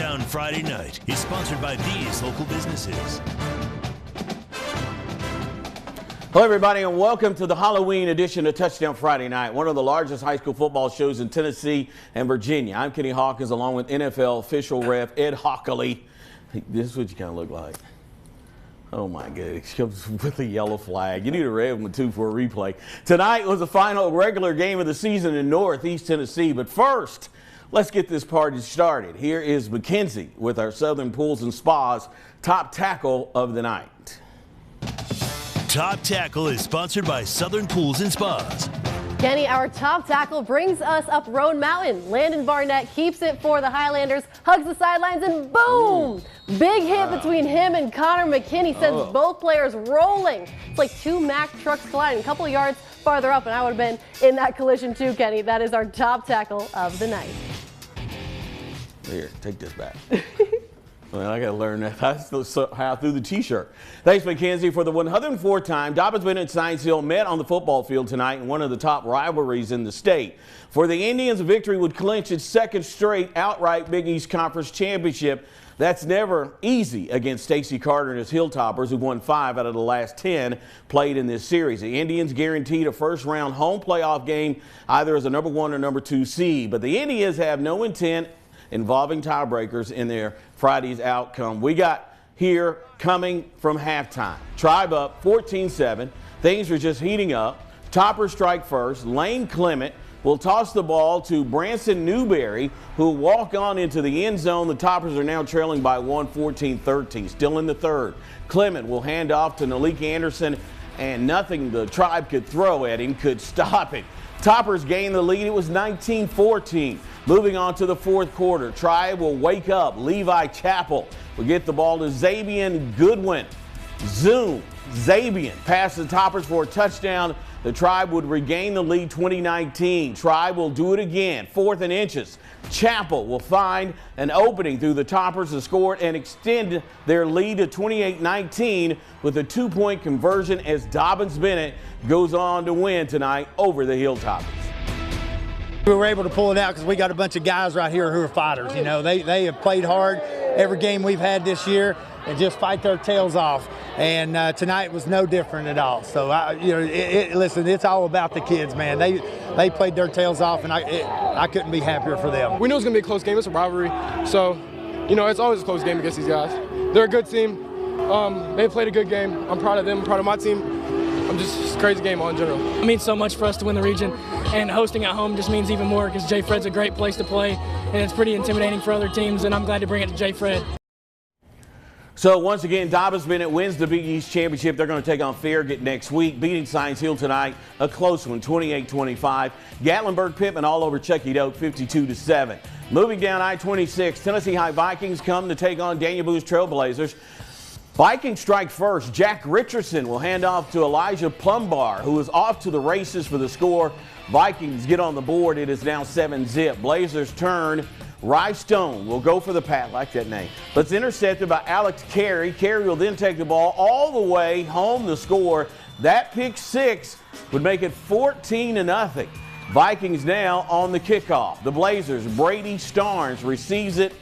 Touchdown Friday Night is sponsored by these local businesses. Hello, everybody, and welcome to the Halloween edition of Touchdown Friday Night, one of the largest high school football shows in Tennessee and Virginia. I'm Kenny Hawkins, along with NFL official ref Ed Hockley. This is what you kind of look like. Oh, my goodness. Comes with a yellow flag. You need a red one, too, for a replay. Tonight was the final regular game of the season in Northeast Tennessee. But first, let's get this party started. Here is Mackenzie with our Southern Pools and Spas top tackle of the night. Top Tackle is sponsored by Southern Pools and Spas. Kenny, our top tackle brings us up Roan Mountain. Landon Barnett keeps it for the Highlanders, hugs the sidelines, and boom! Big hit between him and Connor McKinney sends both players rolling. It's like two Mack trucks colliding a couple of yards farther up, and I would have been in that collision too, Kenny. That is our top tackle of the night. Here, take this back. Well, I got to learn that. That's how through the T-shirt. Thanks, Mackenzie. For the 104th time, Dobyns and Science Hill met on the football field tonight in one of the top rivalries in the state. For the Indians, a victory would clinch its second straight outright Big East Conference championship. That's never easy against Stacey Carter and his Hilltoppers, who've won 5 out of the last 10 played in this series. The Indians guaranteed a first-round home playoff game either as a number 1 or number 2 seed. But the Indians have no intent involving tiebreakers in their Friday's outcome. We got here coming from halftime. Tribe up 14-7. Things are just heating up. Toppers strike first. Lane Clement will toss the ball to Branson Newberry, who will walk on into the end zone. The Toppers are now trailing by 1, 14-13. Still in the third. Clement will hand off to Malik Anderson, and nothing the Tribe could throw at him could stop it. Toppers gained the lead. It was 19-14. Moving on to the fourth quarter. Tribe will wake up. Levi Chappell will get the ball to Zabian Goodwin. Zabian passes the Toppers for a touchdown. The Tribe would regain the lead 2019. Tribe will do it again. 4th and inches. Chappell will find an opening through the Toppers to score and extend their lead to 28-19 with a 2-point conversion as Dobyns Bennett goes on to win tonight over the Hilltoppers. We were able to pull it out because we got a bunch of guys right here who are fighters. You know, they have played hard every game we've had this year and just fight their tails off. And tonight was no different at all. So, listen, it's all about the kids, man. They played their tails off, and I couldn't be happier for them. We knew it was going to be a close game. It's a rivalry. So, it's always a close game against these guys. They're a good team. They played a good game. I'm proud of them. I'm proud of my team. It's a crazy game all in general. It means so much for us to win the region, and hosting at home just means even more because J. Fred's a great place to play, and it's pretty intimidating for other teams, and I'm glad to bring it to J. Fred. So once again, Dobyns Bennett wins the Big East Championship. They're going to take on Farragut next week, beating Science Hill tonight, a close one, 28-25. Gatlinburg-Pittman all over Chucky Doak, 52-7. Moving down I-26, Tennessee High Vikings come to take on Daniel Boone's Trailblazers. Vikings strike first. Jack Richardson will hand off to Elijah Plumbar, who is off to the races for the score. Vikings get on the board. It is now 7-zip. Blazers turn. Rye Stone will go for the pass. I like that name. But it's intercepted by Alex Carey. Carey will then take the ball all the way home to score. That pick six would make it 14-0. Vikings now on the kickoff. The Blazers, Brady Starnes receives it,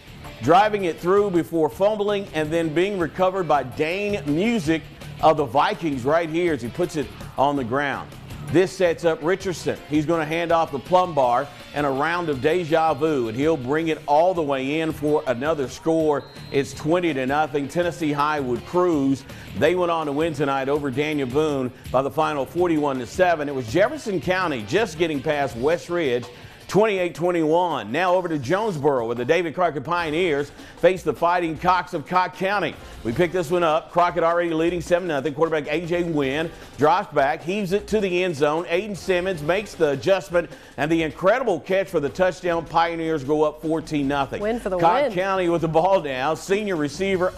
driving it through before fumbling and then being recovered by Dane Music of the Vikings right here as he puts it on the ground. This sets up Richardson. He's going to hand off the Plumbar and a round of deja vu, and he'll bring it all the way in for another score. It's 20-0. Tennessee High would cruise. They went on to win tonight over Daniel Boone by the final 41-7. It was Jefferson County just getting past West Ridge, 28-21. Now over to Jonesboro, where the David Crockett Pioneers face the Fighting Cocks of Cocke County. We picked this one up. Crockett already leading 7-0. Quarterback A.J. Wynn drops back, heaves it to the end zone. Aiden Simmons makes the adjustment, and the incredible catch for the touchdown. Pioneers go up 14-0. Win for the Cocke win. County with the ball now. Senior receiver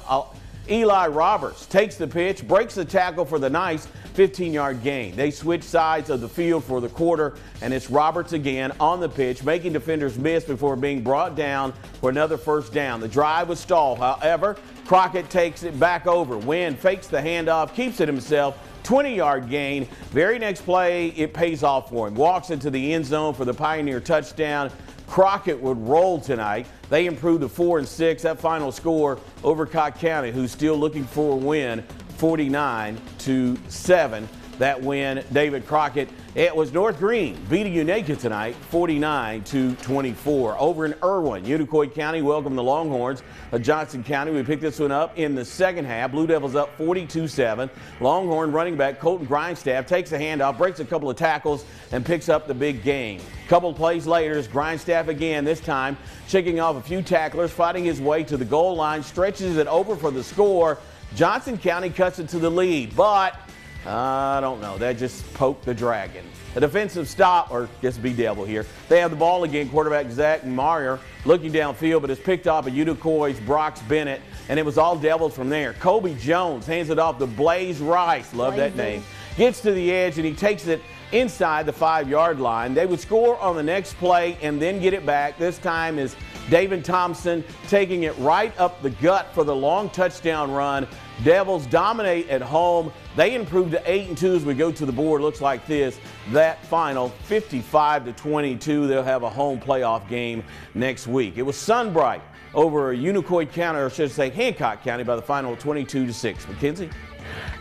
Eli Roberts takes the pitch, breaks the tackle for the nice 15-yard gain. They switch sides of the field for the quarter, and it's Roberts again on the pitch, making defenders miss before being brought down for another first down. The drive was stalled. However, Crockett takes it back over. Wynn fakes the handoff, keeps it himself 20-yard gain. Very next play, it pays off for him. Walks into the end zone for the Pioneer touchdown. Crockett would roll tonight. They improved to 4-6. That final score over Cocke County, who's still looking for a win, 49-7. That win, David Crockett. It was North Greene beating Unicoi tonight, 49-24. Over in Irwin, Unicoi County welcomed the Longhorns of Johnson County. We picked this one up in the second half. Blue Devils up 42-7. Longhorn running back Colton Grindstaff takes a handoff, breaks a couple of tackles, and picks up the big gain. Couple plays later, Grindstaff again, this time shaking off a few tacklers, fighting his way to the goal line, stretches it over for the score. Johnson County cuts it to the lead, but I don't know. That just poked the dragon. A defensive stop, or just be devil here. They have the ball again. Quarterback Zach Meyer looking downfield, but it's picked off by Unicoi's Brox Bennett, and it was all Devils from there. Kobe Jones hands it off to Blaze Rice. Love that name. Gets to the edge, and he takes it inside the 5-yard line. They would score on the next play and then get it back. This time is David Thompson taking it right up the gut for the long touchdown run. Devils dominate at home. They improve to 8-2 as we go to the board. Looks like this. That final 55-22. They'll have a home playoff game next week. It was Sunbright over Unicoi County, or should I say Hancock County, by the final 22-6. Mackenzie?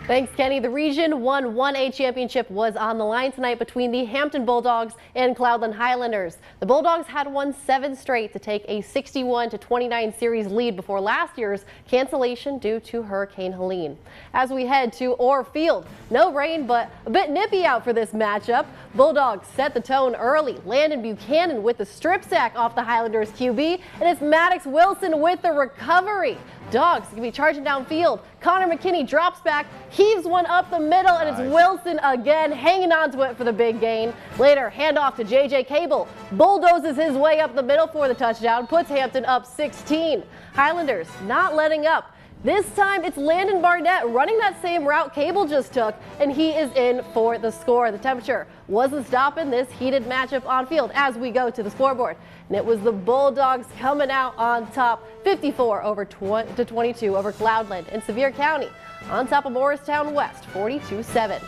Thanks, Kenny. The Region 1 1A championship was on the line tonight between the Hampton Bulldogs and Cloudland Highlanders. The Bulldogs had won 7 straight to take a 61-29 series lead before last year's cancellation due to Hurricane Helene. As we head to Orr Field, no rain, but a bit nippy out for this matchup. Bulldogs set the tone early. Landon Buchanan with the strip sack off the Highlanders QB, and it's Maddox Wilson with the recovery. Dogs can be charging downfield. Connor McKinney drops back, heaves one up the middle, and it's Wilson again hanging on to it for the big gain. Later, handoff to J.J. Cable. Bulldozes his way up the middle for the touchdown, puts Hampton up 16. Highlanders not letting up. This time it's Landon Barnett running that same route Cable just took, and he is in for the score. The temperature wasn't stopping this heated matchup on field as we go to the scoreboard. And it was the Bulldogs coming out on top, 54-22 over Cloudland in Sevier County. On top of Morristown West, 42-7.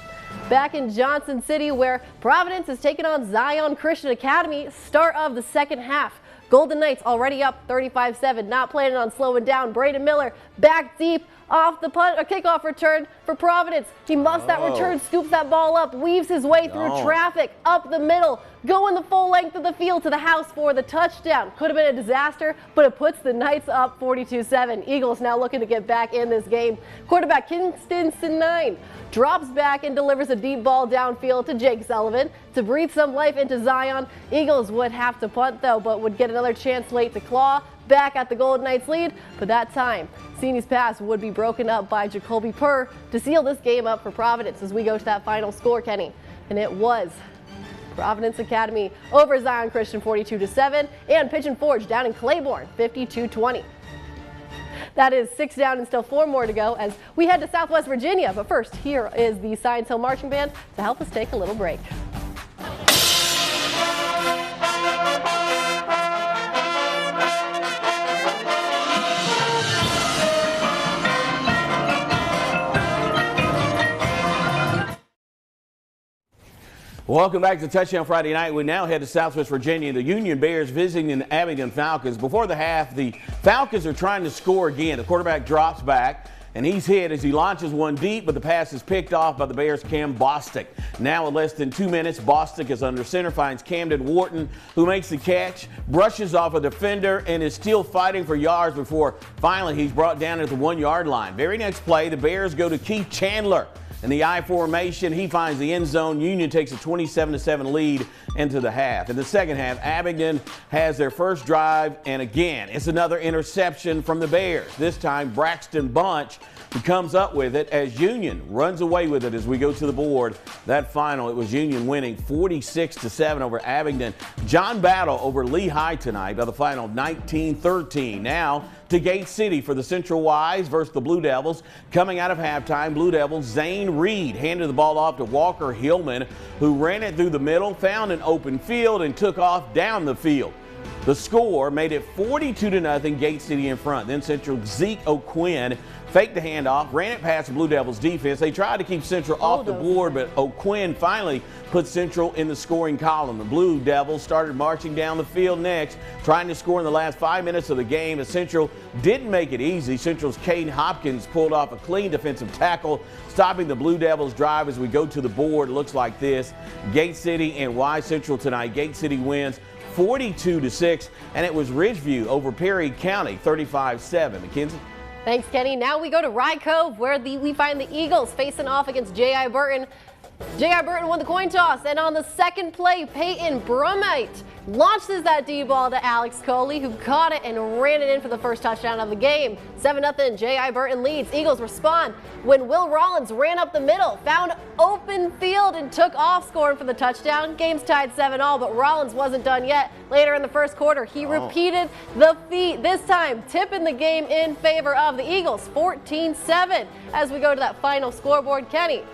Back in Johnson City, where Providence is taking on Zion Christian Academy, start of the second half. Golden Knights already up 35-7, not planning on slowing down. Braden Miller back deep off the punt, a kickoff return for Providence. He muffs that return, scoops that ball up, weaves his way through traffic, up the middle, going the full length of the field to the house for the touchdown. Could have been a disaster, but it puts the Knights up 42-7. Eagles now looking to get back in this game. Quarterback Kingston 9 drops back and delivers a deep ball downfield to Jake Sullivan to breathe some life into Zion. Eagles would have to punt though, but would get another chance late to claw back at the Golden Knights lead, but that time Seeney's pass would be broken up by Jacoby Purr to seal this game up for Providence as we go to that final score, Kenny. And it was Providence Academy over Zion Christian 42-7, and Pigeon Forge down in Claiborne 52-20. That is 6 down and still 4 more to go as we head to Southwest Virginia. But first, here is the Science Hill Marching Band to help us take a little break. Welcome back to Touchdown Friday Night. We now head to Southwest Virginia. The Union Bears visiting the Abingdon Falcons. Before the half, the Falcons are trying to score again. The quarterback drops back, and he's hit as he launches one deep, but the pass is picked off by the Bears' Cam Bostic. Now in less than 2 minutes, Bostic is under center, finds Camden Wharton, who makes the catch, brushes off a defender, and is still fighting for yards before finally he's brought down at the 1-yard line. Very next play, the Bears go to Keith Chandler. In the I formation, he finds the end zone. Union takes a 27-7 lead into the half. In the second half, Abingdon has their first drive, and again, it's another interception from the Bears. This time, Braxton Bunch comes up with it as Union runs away with it as we go to the board. That final, it was Union winning 46-7 over Abingdon. John Battle over Lehigh tonight by the final 19-13. Now to Gate City for the Central Wise versus the Blue Devils. Coming out of halftime, Blue Devils, Zane Reed handed the ball off to Walker Hillman, who ran it through the middle, found an open field, and took off down the field. The score made it 42-0, Gate City in front. Then Central Zeke O'Quinn faked the handoff, ran it past the Blue Devils defense. They tried to keep Central off the board, but O'Quinn finally put Central in the scoring column. The Blue Devils started marching down the field next, trying to score in the last 5 minutes of the game, as Central didn't make it easy. Central's Caden Hopkins pulled off a clean defensive tackle, stopping the Blue Devils' drive. As we go to the board, it looks like this. Gate City and Y Central tonight. Gate City wins 42-6, and it was Ridgeview over Perry County 35-7. Mackenzie? Thanks, Kenny. Now we go to Rye Cove, where we find the Eagles facing off against JI Burton. JI Burton won the coin toss, and on the second play, Peyton Brumite launches that D-ball to Alex Coley, who caught it and ran it in for the first touchdown of the game. 7-0, JI Burton leads. Eagles respond when Will Rollins ran up the middle, found open field, and took off, scoring for the touchdown. Game's tied 7-all, but Rollins wasn't done yet. Later in the first quarter, he repeated the feat, this time tipping the game in favor of the Eagles, 14-7. As we go to that final scoreboard, Kenny.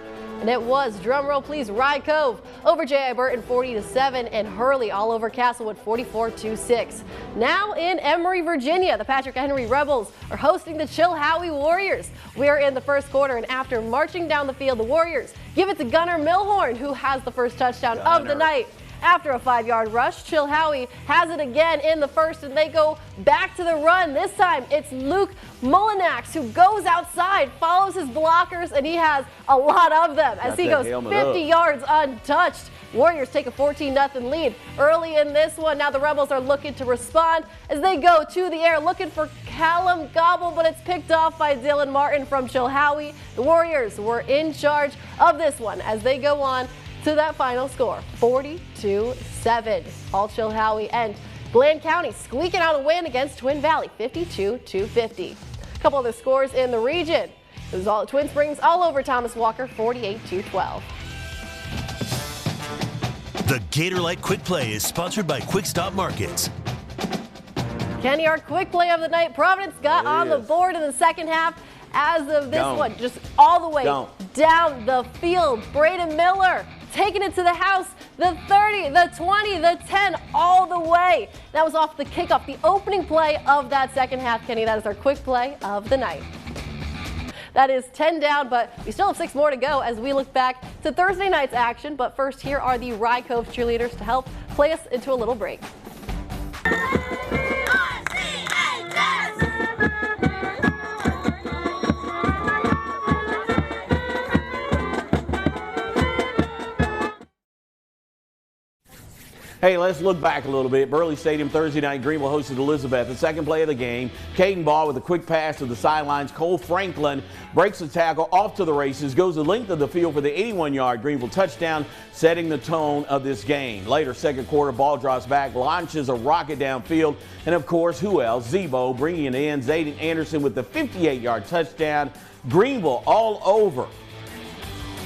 And it was, drumroll please, Rye Cove over JI Burton 40-7, and Hurley all over Castlewood 44-6. Now in Emory, Virginia, the Patrick Henry Rebels are hosting the Chillhowie Warriors. We are in the first quarter, and after marching down the field, the Warriors give it to Gunnar Milhorn, who has the first touchdown of the night. After a 5-yard rush, Chillhowie has it again in the first, and they go back to the run. This time, it's Luke Mullinax who goes outside, follows his blockers, and he has a lot of them as he goes 50 yards untouched. Warriors take a 14-0 lead early in this one. Now the Rebels are looking to respond as they go to the air, looking for Callum Gobble, but it's picked off by Dylan Martin from Chillhowie. The Warriors were in charge of this one as they go on to that final score, 42-7. All Chillhowie, and Bland County squeaking out a win against Twin Valley, 52-50. A couple other scores in the region. It was all Twin Springs all over Thomas Walker, 48-12. The Gatorlight Quick Play is sponsored by Quick Stop Markets. Kenny, our quick play of the night. Providence got on the board in the second half as of this one, just all the way down the field. Braden Miller taking it to the house, the 30, the 20, the 10, all the way. That was off the kickoff, the opening play of that second half, Kenny. That is our quick play of the night. That is 10 down, but we still have 6 more to go as we look back to Thursday night's action. But first, here are the Rye Cove cheerleaders to help play us into a little break. Hey, let's look back a little bit. Burley Stadium Thursday night, Greeneville hosted Elizabeth. The second play of the game, Caden Ball with a quick pass to the sidelines. Cole Franklin breaks the tackle off to the races, goes the length of the field for the 81-yard Greeneville touchdown, setting the tone of this game. Later, second quarter, Ball drops back, launches a rocket downfield, and of course, who else? Zebo bringing it in. Zayden Anderson with the 58-yard touchdown. Greeneville all over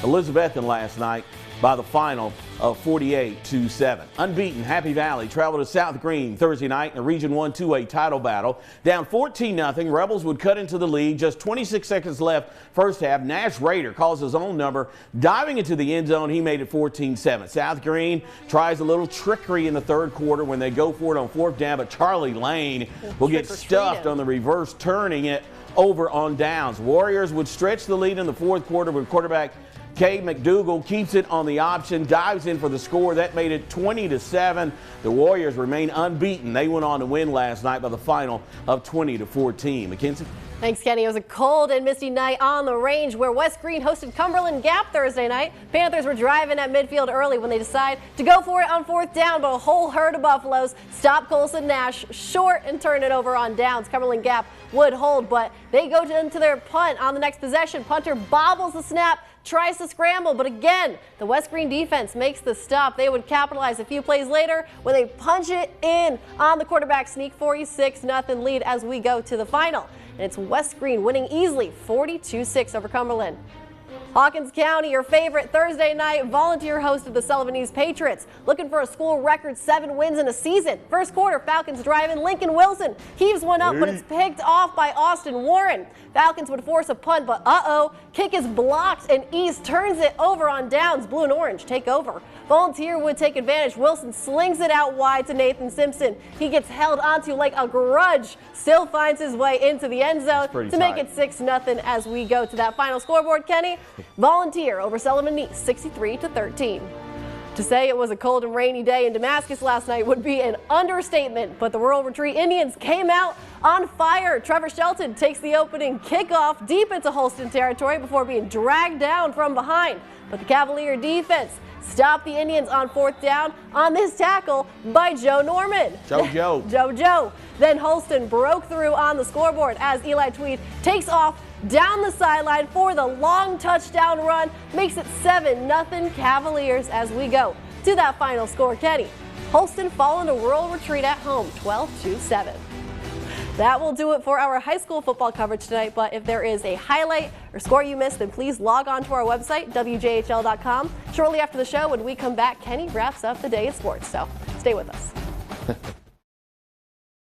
Elizabethan last night by the final of 48-7. Unbeaten Happy Valley traveled to South Greene Thursday night in a Region 1 2A title battle. Down 14-0, Rebels would cut into the lead. Just 26 seconds left first half. Nash Rader calls his own number, diving into the end zone. He made it 14-7. South Greene tries a little trickery in the third quarter when they go for it on fourth down, but Charlie Lane will get stuffed on the reverse, turning it over on downs. Warriors would stretch the lead in the fourth quarter with quarterback Kay McDougal keeps it on the option, dives in for the score. That made it 20-7. The Warriors remain unbeaten. They went on to win last night by the final of 20-14. Mackenzie? Thanks, Kenny. It was a cold and misty night on the range where West Greene hosted Cumberland Gap Thursday night. Panthers were driving at midfield early when they decide to go for it on fourth down, but a whole herd of Buffaloes stopped Colson Nash short and turned it over on downs. Cumberland Gap would hold, but they go into their punt on the next possession. Punter bobbles the snap, tries to scramble, but again, the West Greene defense makes the stop. They would capitalize a few plays later when they punch it in on the quarterback sneak, 46-0 lead as we go to the final. And it's West Greene winning easily, 42-6 over Cumberland. Hawkins County, your favorite Thursday night volunteer hosted the Sullivan East Patriots, looking for a school record 7 wins in a season. First quarter, Falcons driving. Lincoln Wilson heaves one up, but it's picked off by Austin Warren. Falcons would force a punt, but kick is blocked, and East turns it over on downs. Blue and Orange take over. Volunteer would take advantage. Wilson slings it out wide to Nathan Simpson. He gets held onto like a grudge, still finds his way into the end zone to make it 6-0 as we go to that final scoreboard, Kenny. Volunteer over Sullivan East, 63-13. To say it was a cold and rainy day in Damascus last night would be an understatement, but the Rural Retreat Indians came out on fire. Trevor Shelton takes the opening kickoff deep into Holston territory before being dragged down from behind. But the Cavalier defense stopped the Indians on 4th down on this tackle by Joe Norman. Joe. Then Holston broke through on the scoreboard as Eli Tweed takes off down the sideline for the long touchdown run, makes it 7-0 Cavaliers as we go to that final score, Kenny. Holston falling to Rural Retreat at home, 12-7. That will do it for our high school football coverage tonight, but if there is a highlight or score you missed, then please log on to our website, WJHL.com. Shortly after the show, when we come back, Kenny wraps up the day of sports, so stay with us.